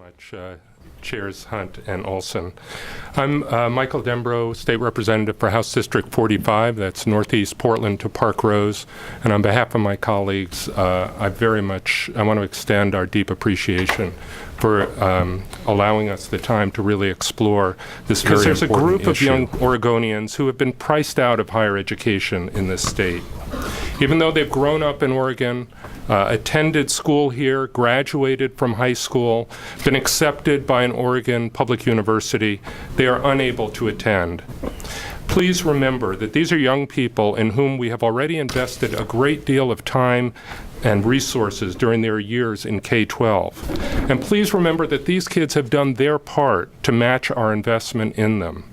much, Chairs Hunt and Olson. I'm Michael Dembrow, State Representative for House District 45, that's Northeast Portland to Park Rose, and on behalf of my colleagues, I want to extend our deep appreciation for allowing us the time to really explore this very important issue. Because there's a group of young Oregonians who have been priced out of higher education in this state. Even though they've grown up in Oregon, attended school here, graduated from high school, been accepted by an Oregon public university, they are unable to attend. Please remember that these are young people in whom we have already invested a great deal of time and resources during their years in K-12. And please remember that these kids have done their part to match our investment in them.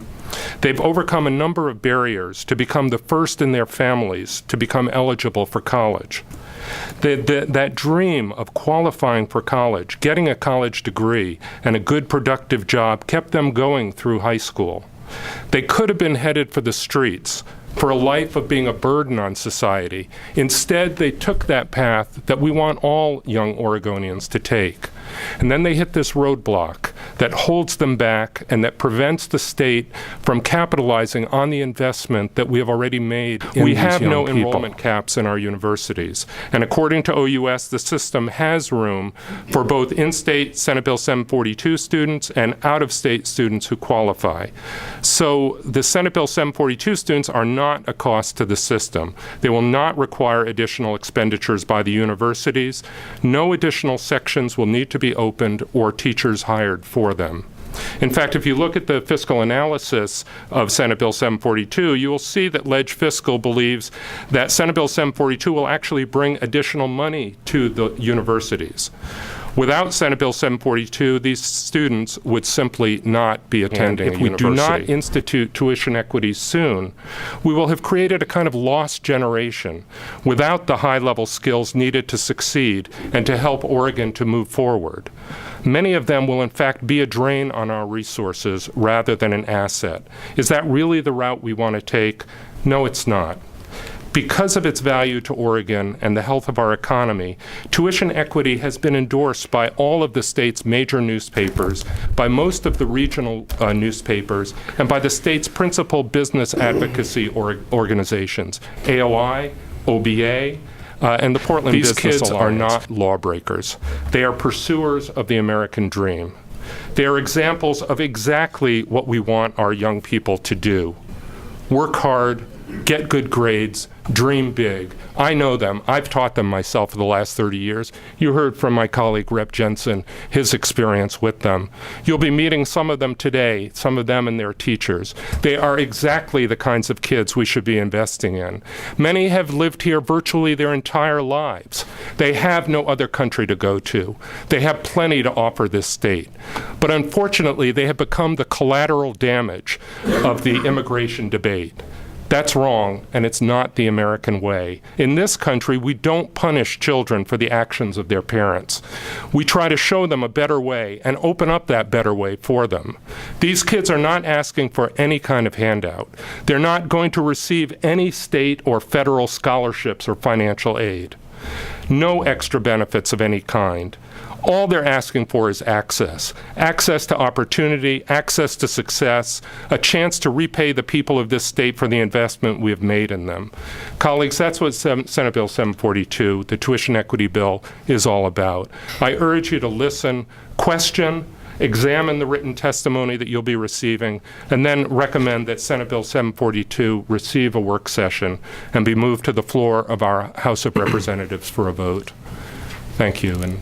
They've overcome a number of barriers to become the first in their families to become eligible for college. That dream of qualifying for college, getting a college degree, and a good productive job kept them going through high school. They could have been headed for the streets, for a life of being a burden on society. Instead, they took that path that we want all young Oregonians to take. And then they hit this roadblock that holds them back and that prevents the state from capitalizing on the investment that we have already made in these young people. We have no enrollment caps in our universities. And according to OUS, the system has room for both in-state Senate Bill 742 students and out-of-state students who qualify. So the Senate Bill 742 students are not a cost to the system. They will not require additional expenditures by the universities. No additional sections will need to be opened or teachers hired for them. In fact, if you look at the fiscal analysis of Senate Bill 742, you will see that Ledge Fiscal believes that Senate Bill 742 will actually bring additional money to the universities. Without Senate Bill 742, these students would simply not be attending a university. If we do not institute tuition equity soon, we will have created a kind of lost generation without the high-level skills needed to succeed and to help Oregon to move forward. Many of them will in fact be a drain on our resources rather than an asset. Is that really the route we want to take? No, it's not. Because of its value to Oregon and the health of our economy, tuition equity has been endorsed by all of the state's major newspapers, by most of the regional newspapers, and by the state's principal business advocacy organizations, AOI, OBA, and the Portland Business Alliance. These kids are not lawbreakers. They are pursuers of the American dream. They are examples of exactly what we want our young people to do. Work hard, get good grades, dream big. I know them. I've taught them myself for the last 30 years. You heard from my colleague, Rep. Jensen, his experience with them. You'll be meeting some of them today, some of them and their teachers. They are exactly the kinds of kids we should be investing in. Many have lived here virtually their entire lives. They have no other country to go to. They have plenty to offer this state. But unfortunately, they have become the collateral damage of the immigration debate. That's wrong, and it's not the American way. In this country, we don't punish children for the actions of their parents. We try to show them a better way and open up that better way for them. These kids are not asking for any kind of handout. They're not going to receive any state or federal scholarships or financial aid. No extra benefits of any kind. All they're asking for is access. Access to opportunity, access to success, a chance to repay the people of this state for the investment we have made in them. Colleagues, that's what Senate Bill 742, the tuition equity bill, is all about. I urge you to listen, question, examine the written testimony that you'll be receiving, and then recommend that Senate Bill 742 receive a work session and be moved to the floor of our House of Representatives for a vote. Thank you. And